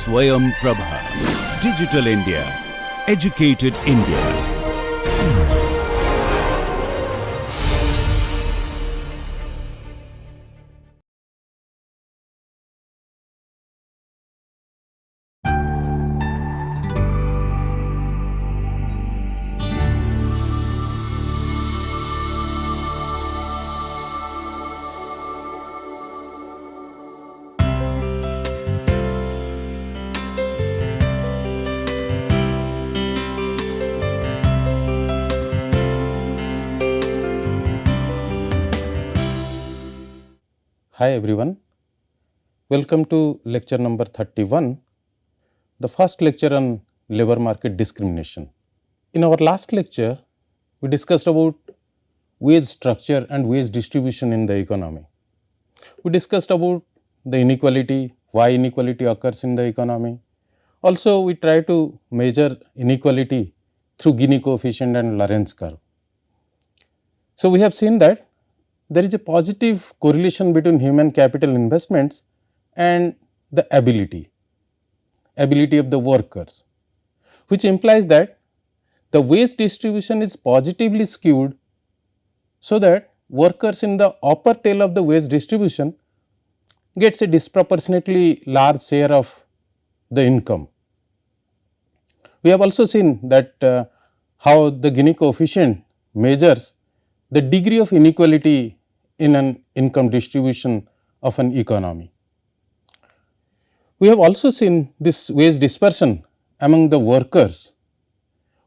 Swayam Prabha. Digital India. Educated India. Hi everyone, welcome to lecture number 31, the first lecture on labor market discrimination. In our last lecture, we discussed about wage structure and wage distribution in the economy. We discussed about the inequality, why inequality occurs in the economy. Also, we try to measure inequality through Gini coefficient and Lorentz curve. So, we have seen that there is a positive correlation between human capital investments and the ability of the workers, which implies that the wage distribution is positively skewed so that workers in the upper tail of the wage distribution gets a disproportionately large share of the income. We have also seen that how the Gini coefficient measures the degree of inequality in an income distribution of an economy. We have also seen this wage dispersion among the workers.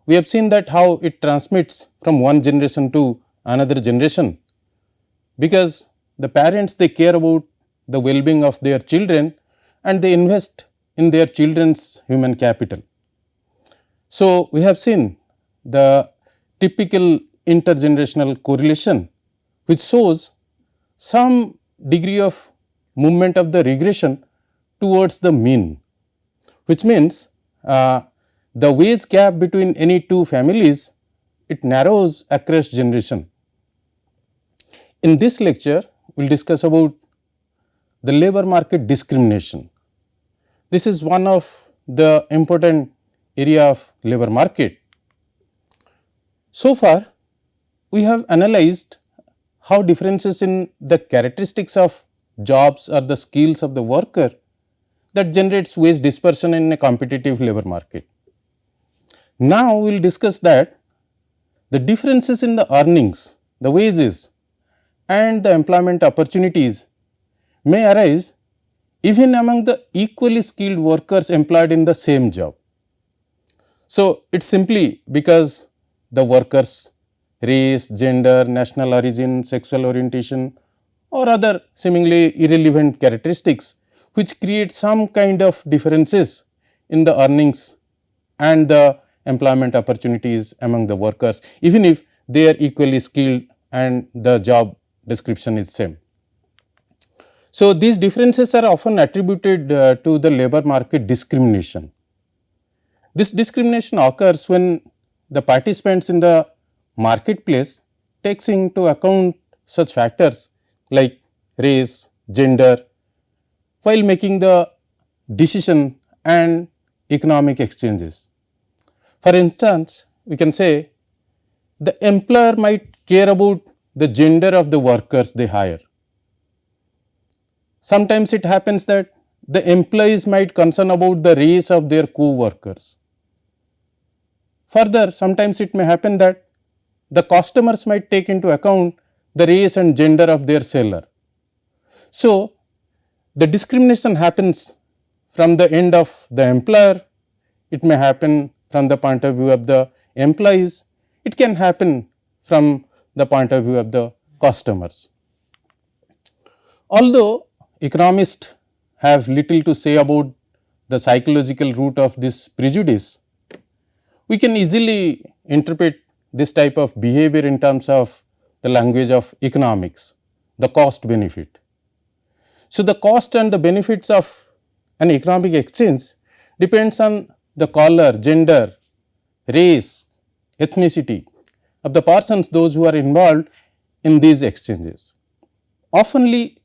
We have seen that how it transmits from one generation to another generation, because the parents, they care about the well-being of their children and they invest in their children's human capital. So, we have seen the typical intergenerational correlation, which shows some degree of movement of the regression towards the mean, which means the wage gap between any two families, it narrows across generation. In this lecture, we will discuss about the labor market discrimination. This is one of the important area of labor market. So far, we have analyzed how differences in the characteristics of jobs or the skills of the worker that generates wage dispersion in a competitive labor market. Now, we will discuss that the differences in the earnings, the wages and the employment opportunities may arise even among the equally skilled workers employed in the same job. So, it is simply because the workers' race, gender, national origin, sexual orientation or other seemingly irrelevant characteristics which create some kind of differences in the earnings and the employment opportunities among the workers, even if they are equally skilled and the job description is same. So, these differences are often attributed to the labor market discrimination. This discrimination occurs when the participants in the marketplace takes into account such factors like race, gender while making the decision and economic exchanges. For instance, we can say the employer might care about the gender of the workers they hire. Sometimes it happens that the employees might concern about the race of their co-workers. Further, sometimes it may happen that the customers might take into account the race and gender of their seller. So, the discrimination happens from the end of the employer, it may happen from the point of view of the employees, it can happen from the point of view of the customers. Although economists have little to say about the psychological root of this prejudice, we can easily interpret this type of behavior in terms of the language of economics, the cost benefit. So, the cost and the benefits of an economic exchange depends on the color, gender, race, ethnicity of the persons, those who are involved in these exchanges. Oftenly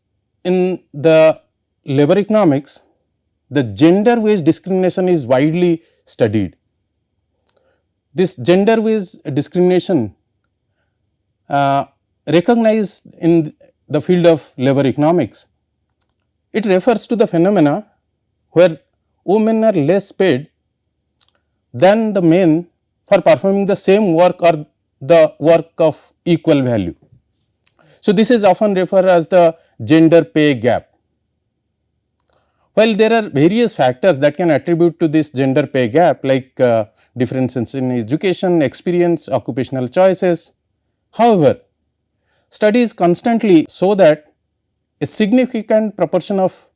in the labor economics, the gender based discrimination is widely studied. This gender based discrimination recognized in the field of labor economics, it refers to the phenomena where women are less paid than the men for performing the same work or the work of equal value. So, this is often referred as the gender pay gap. While there are various factors that can attribute to this gender pay gap, like differences in education, experience, occupational choices. However, studies constantly show that a significant proportion of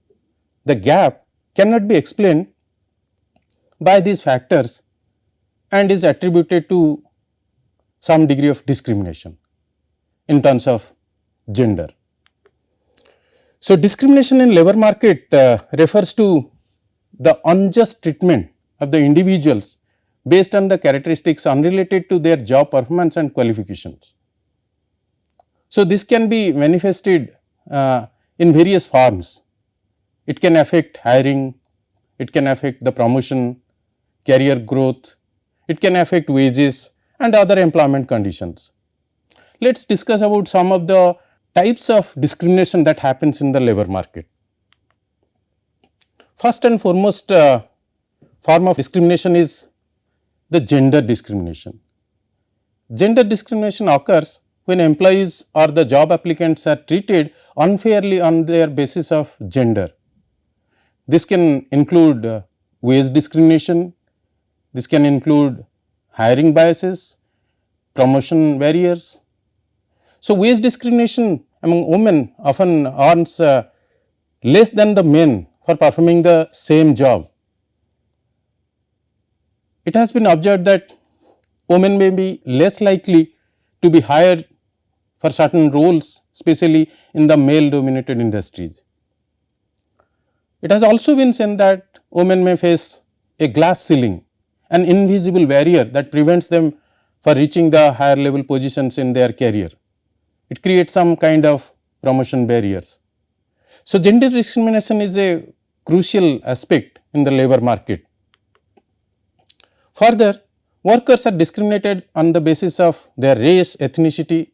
the gap cannot be explained by these factors and is attributed to some degree of discrimination in terms of gender. So, discrimination in labor market refers to the unjust treatment of the individuals based on the characteristics unrelated to their job performance and qualifications. So, this can be manifested in various forms. It can affect hiring, it can affect the promotion, career growth, it can affect wages and other employment conditions. Let us discuss about some of the types of discrimination that happens in the labor market. First and foremost form of discrimination is the gender discrimination. Gender discrimination occurs when employees or the job applicants are treated unfairly on their basis of gender. This can include wage discrimination, this can include hiring biases, promotion barriers. So, wage discrimination among women often earns less than the men for performing the same job. It has been observed that women may be less likely to be hired for certain roles, especially in the male dominated industries. It has also been seen that women may face a glass ceiling, an invisible barrier that prevents them from reaching the higher level positions in their career. It creates some kind of promotion barriers. So, gender discrimination is a crucial aspect in the labor market. Further, workers are discriminated on the basis of their race, ethnicity.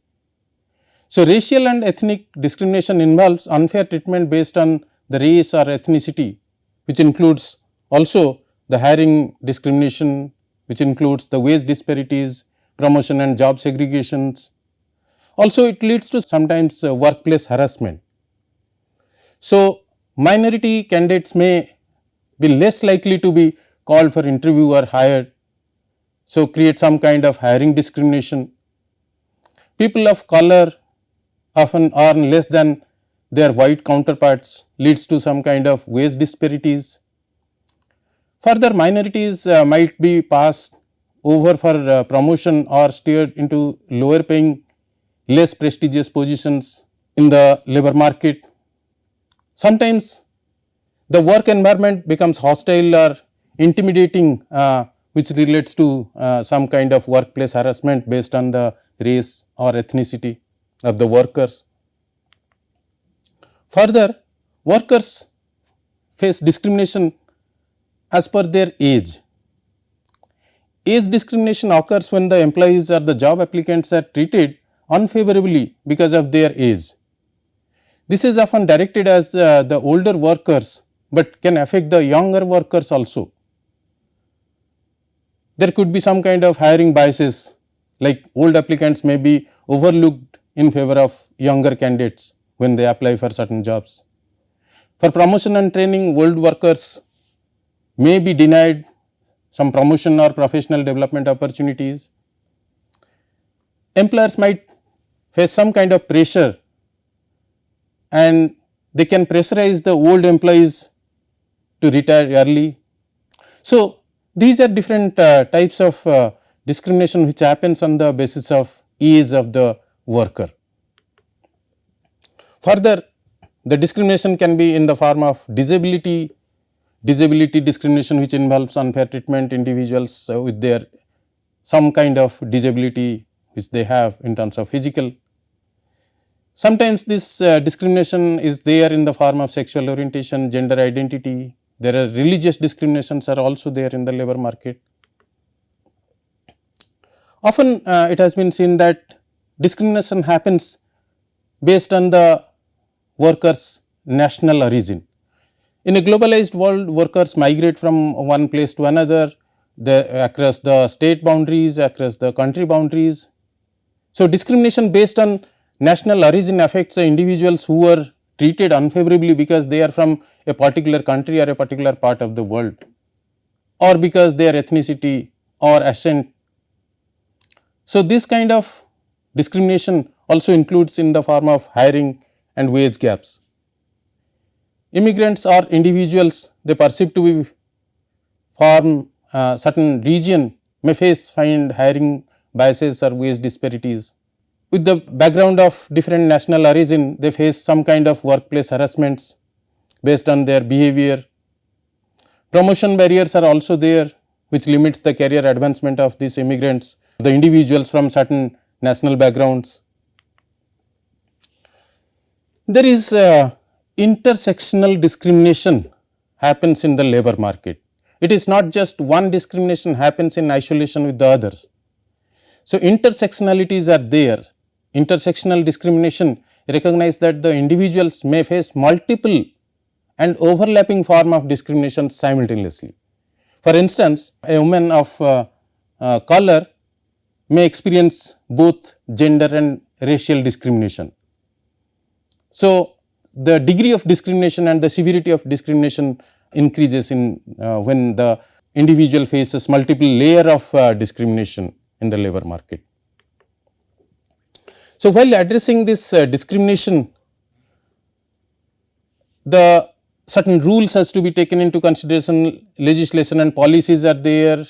So, racial and ethnic discrimination involves unfair treatment based on the race or ethnicity, which includes also the hiring discrimination, which includes the wage disparities, promotion and job segregations. Also, it leads to sometimes workplace harassment. So, minority candidates may be less likely to be called for interview or hired. So, create some kind of hiring discrimination. People of color often earn less than their white counterparts, leads to some kind of wage disparities. Further, minorities might be passed over for promotion or steered into lower paying, less prestigious positions in the labor market. Sometimes the work environment becomes hostile or intimidating, which relates to some kind of workplace harassment based on the race or ethnicity of the workers. Further, workers face discrimination as per their age. Age discrimination occurs when the employees or the job applicants are treated unfavorably because of their age. This is often directed as the older workers, but can affect the younger workers also. There could be some kind of hiring biases, like old applicants may be overlooked in favor of younger candidates when they apply for certain jobs. For promotion and training, old workers may be denied some promotion or professional development opportunities. Employers might face some kind of pressure and they can pressurize the old employees to retire early. So, these are different types of discrimination which happens on the basis of age of the worker. Further, the discrimination can be in the form of disability discrimination, which involves unfair treatment individuals with their some kind of disability which they have in terms of physical. Sometimes this discrimination is there in the form of sexual orientation, gender identity, There are religious discriminations are also there in the labor market. Often it has been seen that discrimination happens based on the workers' national origin. In a globalized world, workers migrate from one place to another, across the state boundaries, across the country boundaries. So, discrimination based on national origin affects the individuals who are treated unfavorably because they are from a particular country or a particular part of the world, or because their ethnicity or ascent. So, this kind of discrimination also includes in the form of hiring and wage gaps. Immigrants or individuals they perceive to be from certain region may find hiring biases or wage disparities. With the background of different national origin, they face some kind of workplace harassments based on their behavior. Promotion barriers are also there, which limits the career advancement of these immigrants, the individuals from certain national backgrounds. There is intersectional discrimination happens in the labor market. It is not just one discrimination happens in isolation with the others. So, intersectionalities are there. Intersectional discrimination recognize that the individuals may face multiple and overlapping form of discrimination simultaneously. For instance, a woman of color may experience both gender and racial discrimination. So, the degree of discrimination and the severity of discrimination increases in when the individual faces multiple layer of discrimination in the labor market. So, while addressing this discrimination, the certain rules has to be taken into consideration, legislation and policies are there,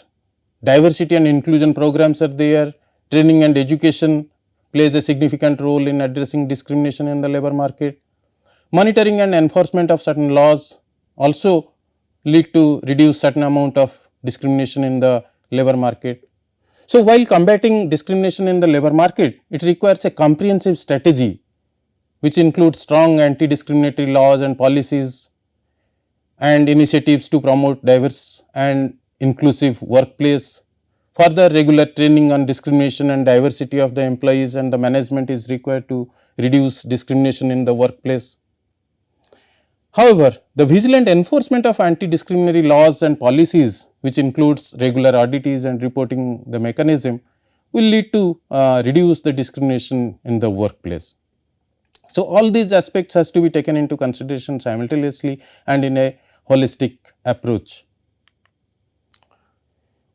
diversity and inclusion programs are there, training and education plays a significant role in addressing discrimination in the labor market. Monitoring and enforcement of certain laws also lead to reduce certain amount of discrimination in the labor market. So, while combating discrimination in the labor market, it requires a comprehensive strategy which includes strong anti-discriminatory laws and policies and initiatives to promote diverse and inclusive workplace. Further, regular training on discrimination and diversity of the employees and the management is required to reduce discrimination in the workplace. However, the vigilant enforcement of anti-discriminatory laws and policies, which includes regular audits and reporting the mechanism, will lead to reduce the discrimination in the workplace. So, all these aspects has to be taken into consideration simultaneously and in a holistic approach.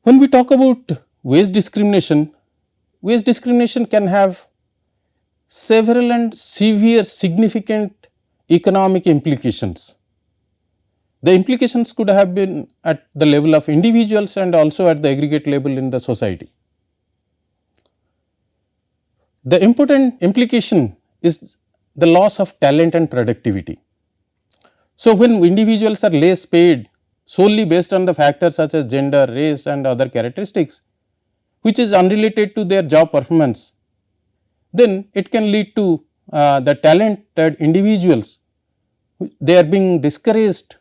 When we talk about wage discrimination can have several and severe significant economic implications. The implications could have been at the level of individuals and also at the aggregate level in the society. The important implication is the loss of talent and productivity. So, when individuals are less paid solely based on the factors such as gender, race and other characteristics, which is unrelated to their job performance, then it can lead to the talented individuals, they are being discouraged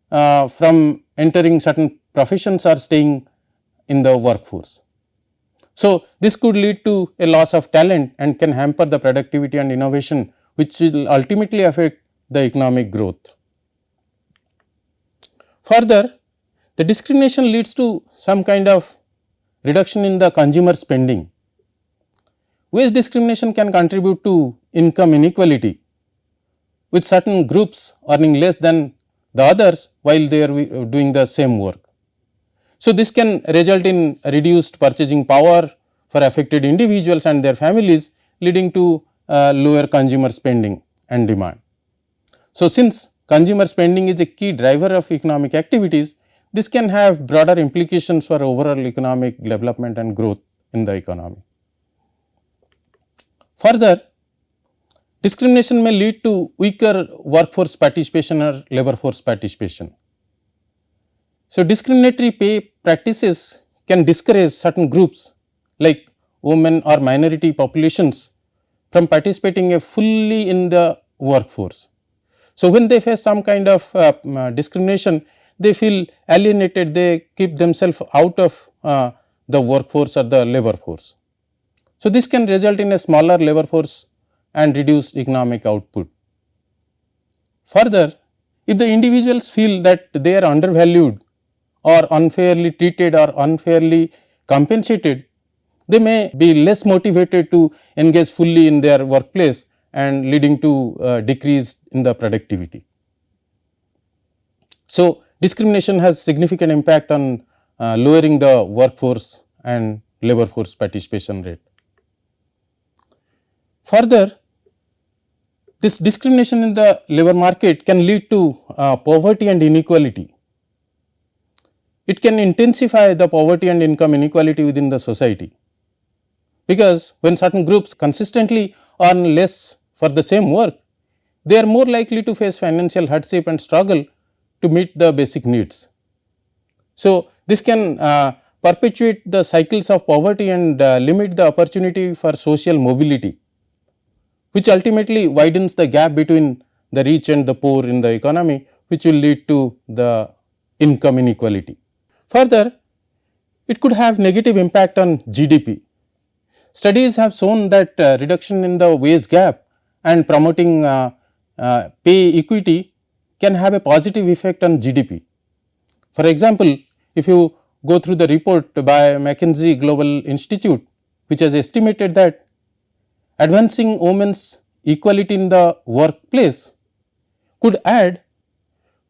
from entering certain professions or staying in the workforce. So, this could lead to a loss of talent and can hamper the productivity and innovation, which will ultimately affect the economic growth. Further, the discrimination leads to some kind of reduction in the consumer spending. Wage discrimination can contribute to income inequality, with certain groups earning less than the others while they are doing the same work. So, this can result in reduced purchasing power for affected individuals and their families, leading to lower consumer spending and demand. So, since consumer spending is a key driver of economic activities, this can have broader implications for overall economic development and growth in the economy. Further, discrimination may lead to weaker workforce participation or labor force participation. So, discriminatory pay practices can discourage certain groups like women or minority populations from participating fully in the workforce. So, when they face some kind of discrimination, they feel alienated, they keep themselves out of the workforce or the labor force. So, this can result in a smaller labor force and reduced economic output. Further, if the individuals feel that they are undervalued or unfairly treated or unfairly compensated, they may be less motivated to engage fully in their workplace and leading to decrease in the productivity. So, discrimination has significant impact on lowering the workforce and labor force participation rate. Further, this discrimination in the labor market can lead to poverty and inequality. It can intensify the poverty and income inequality within the society, because when certain groups consistently earn less for the same work, they are more likely to face financial hardship and struggle to meet the basic needs. So, this can perpetuate the cycles of poverty and limit the opportunity for social mobility, which ultimately widens the gap between the rich and the poor in the economy, which will lead to the income inequality. Further, it could have negative impact on GDP. Studies have shown that reduction in the wage gap and promoting pay equity can have a positive effect on GDP. For example, if you go through the report by McKinsey Global Institute, which has estimated that advancing women's equality in the workplace could add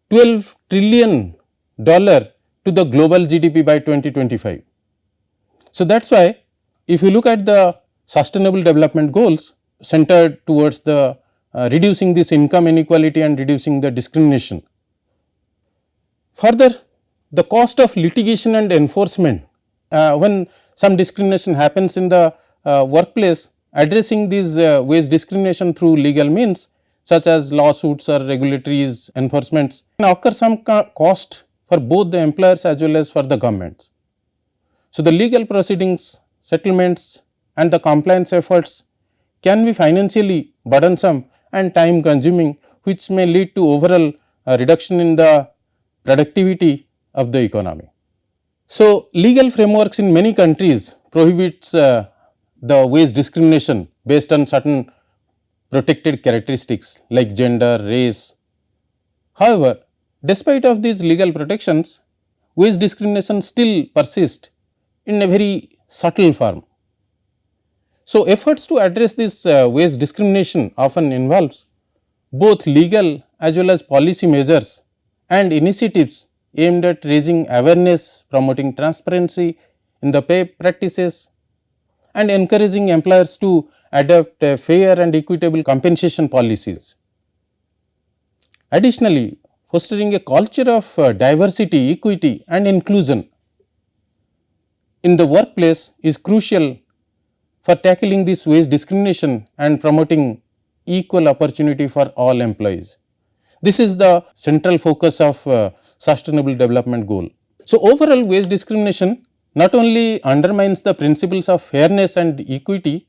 $12 trillion to the global GDP by 2025. So, that is why if you look at the sustainable development goals centered towards the reducing this income inequality and reducing the discrimination. Further, the cost of litigation and enforcement, when some discrimination happens in the workplace, addressing these wage discrimination through legal means such as lawsuits or regulatory enforcements can occur some cost for both the employers as well as for the governments. So, the legal proceedings, settlements and the compliance efforts can be financially burdensome and time consuming, which may lead to overall reduction in the productivity of the economy. So, legal frameworks in many countries prohibits the wage discrimination based on certain protected characteristics like gender, race. However, despite of these legal protections, wage discrimination still persists in a very subtle form. So, efforts to address this wage discrimination often involves both legal as well as policy measures and initiatives aimed at raising awareness, promoting transparency in the pay practices and encouraging employers to adopt fair and equitable compensation policies. Additionally, fostering a culture of diversity, equity and inclusion in the workplace is crucial for tackling this wage discrimination and promoting equal opportunity for all employees. This is the central focus of sustainable development goal. So, overall wage discrimination not only undermines the principles of fairness and equity,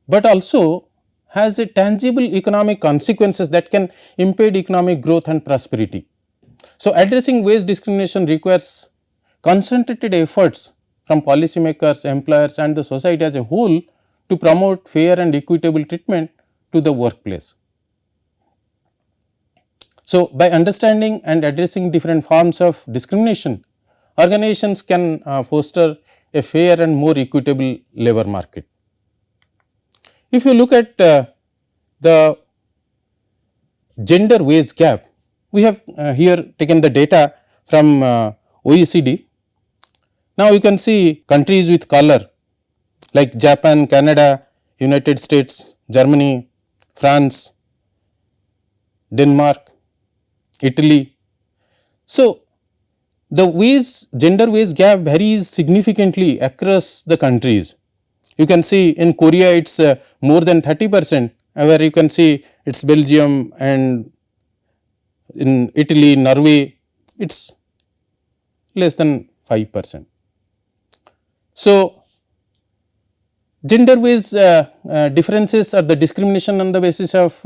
but also has a tangible economic consequences that can impede economic growth and prosperity. So, addressing wage discrimination requires concentrated efforts from policymakers, employers and the society as a whole to promote fair and equitable treatment to the workplace. So, by understanding and addressing different forms of discrimination, organizations can foster a fair and more equitable labor market. If you look at the gender wage gap, we have here taken the data from OECD. Now, you can see countries with color like Japan, Canada, United States, Germany, France, Denmark, Italy. So, the gender wage gap varies significantly across the countries. You can see in Korea it is more than 30%, where you can see it is Belgium, and in Italy, Norway it is less than 5%. So, gender wage differences or the discrimination on the basis of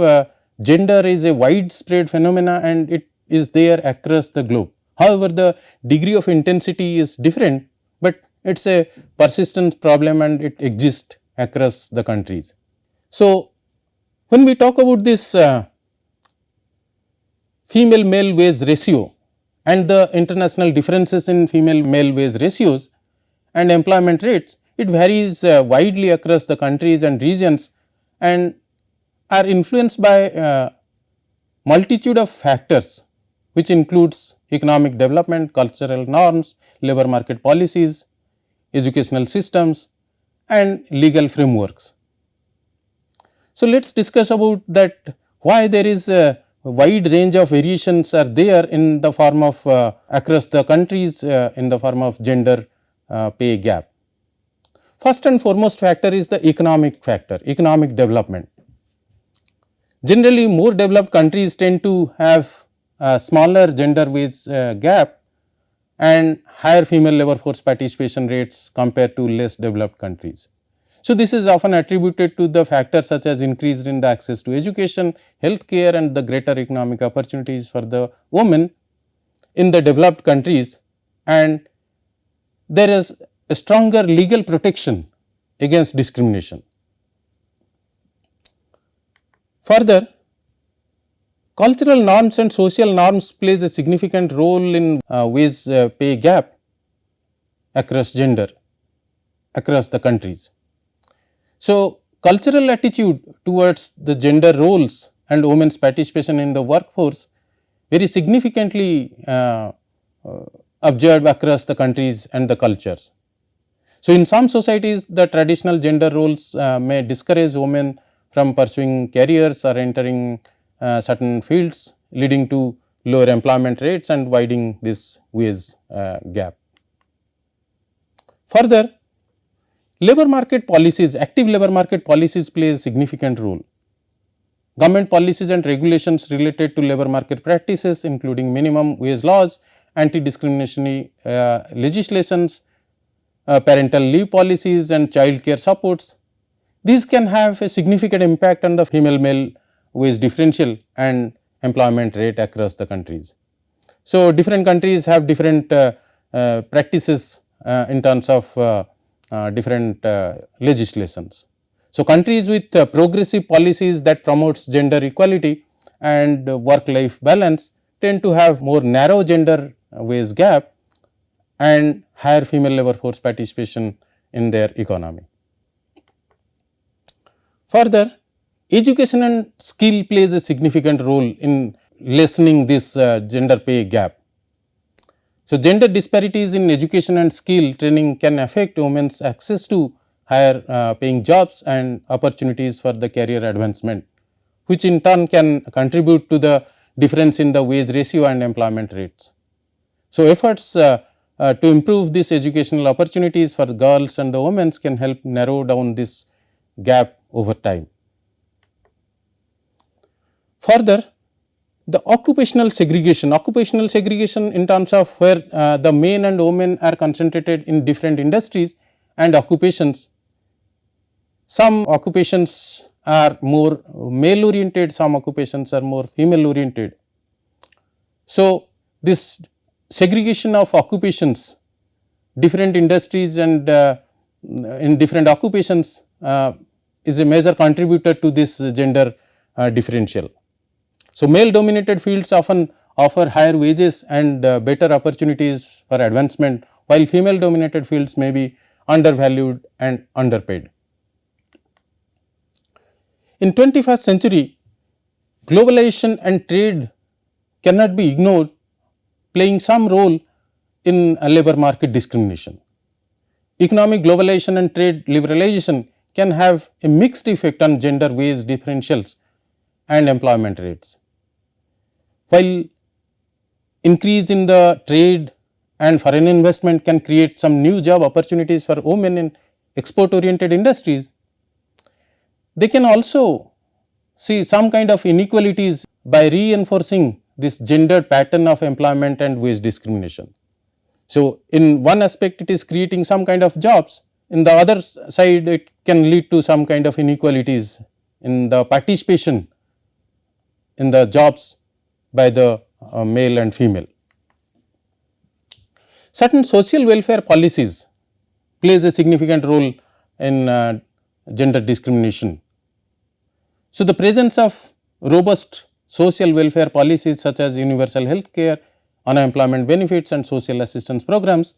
gender is a widespread phenomena and it is there across the globe. However, the degree of intensity is different, but it is a persistent problem and it exists across the countries. So, when we talk about this female male wage ratio and the international differences in female male wage ratios and employment rates, it varies widely across the countries and regions and are influenced by multitude of factors, which includes economic development, cultural norms, labor market policies, educational systems and legal frameworks. So, let us discuss about that why there is a wide range of variations are there in the form of across the countries in the form of gender pay gap. First and foremost factor is the economic factor, economic development. Generally, more developed countries tend to have a smaller gender wage gap and higher female labor force participation rates compared to less developed countries. So, this is often attributed to the factors such as increase in the access to education, healthcare and the greater economic opportunities for the women in the developed countries, and there is a stronger legal protection against discrimination. Further, cultural norms and social norms plays a significant role in wage pay gap across gender, across the countries. So, cultural attitude towards the gender roles and women's participation in the workforce very significantly observed across the countries and the cultures. So, in some societies the traditional gender roles may discourage women from pursuing careers or entering certain fields, leading to lower employment rates and widening this wage gap. Further, labor market policies, active labor market policies play a significant role. Government policies and regulations related to labor market practices including minimum wage laws, anti-discriminatory legislations, parental leave policies and child care supports. These can have a significant impact on the female male wage differential and employment rate across the countries. So, different countries have different practices in terms of different legislations. So, countries with progressive policies that promotes gender equality and work life balance tend to have more narrow gender wage gap and higher female labor force participation in their economy. Further, education and skill plays a significant role in lessening this gender pay gap. So, gender disparities in education and skill training can affect women's access to higher paying jobs and opportunities for the career advancement, which in turn can contribute to the difference in the wage ratio and employment rates. So, efforts to improve these educational opportunities for girls and the women can help narrow down this gap over time. Further, the occupational segregation in terms of where the men and women are concentrated in different industries and occupations. Some occupations are more male oriented, some occupations are more female oriented. So, this segregation of occupations, different industries and in different occupations is a major contributor to this gender differential. So, male dominated fields often offer higher wages and better opportunities for advancement, while female dominated fields may be undervalued and underpaid. In 21st century, globalization and trade cannot be ignored, playing some role in labor market discrimination. Economic globalization and trade liberalization can have a mixed effect on gender wage differentials and employment rates. While increase in the trade and foreign investment can create some new job opportunities for women in export oriented industries, they can also see some kind of inequalities by reinforcing this gendered pattern of employment and wage discrimination. So, in one aspect it is creating some kind of jobs, in the other side it can lead to some kind of inequalities in the participation in the jobs by the male and female. Certain social welfare policies plays a significant role in gender discrimination. So, the presence of robust social welfare policies such as universal health care, unemployment benefits and social assistance programs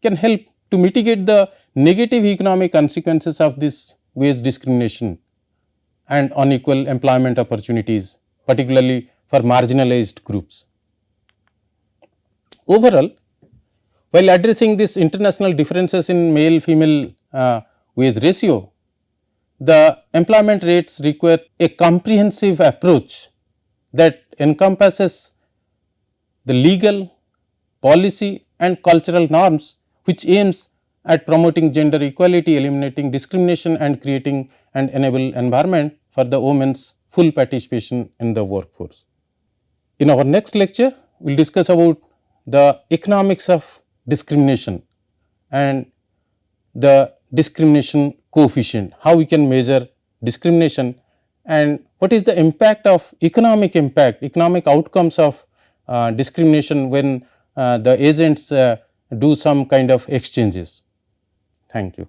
can help to mitigate the negative economic consequences of this wage discrimination and unequal employment opportunities, particularly for marginalized groups. Overall, while addressing these international differences in male-female wage ratio, the employment rates require a comprehensive approach that encompasses the legal, policy and cultural norms which aims at promoting gender equality, eliminating discrimination and creating an enable environment for the women's full participation in the workforce. In our next lecture, we will discuss about the economics of discrimination and the discrimination coefficient, how we can measure discrimination and what is the impact of economic outcomes of discrimination when the agents do some kind of exchanges. Thank you.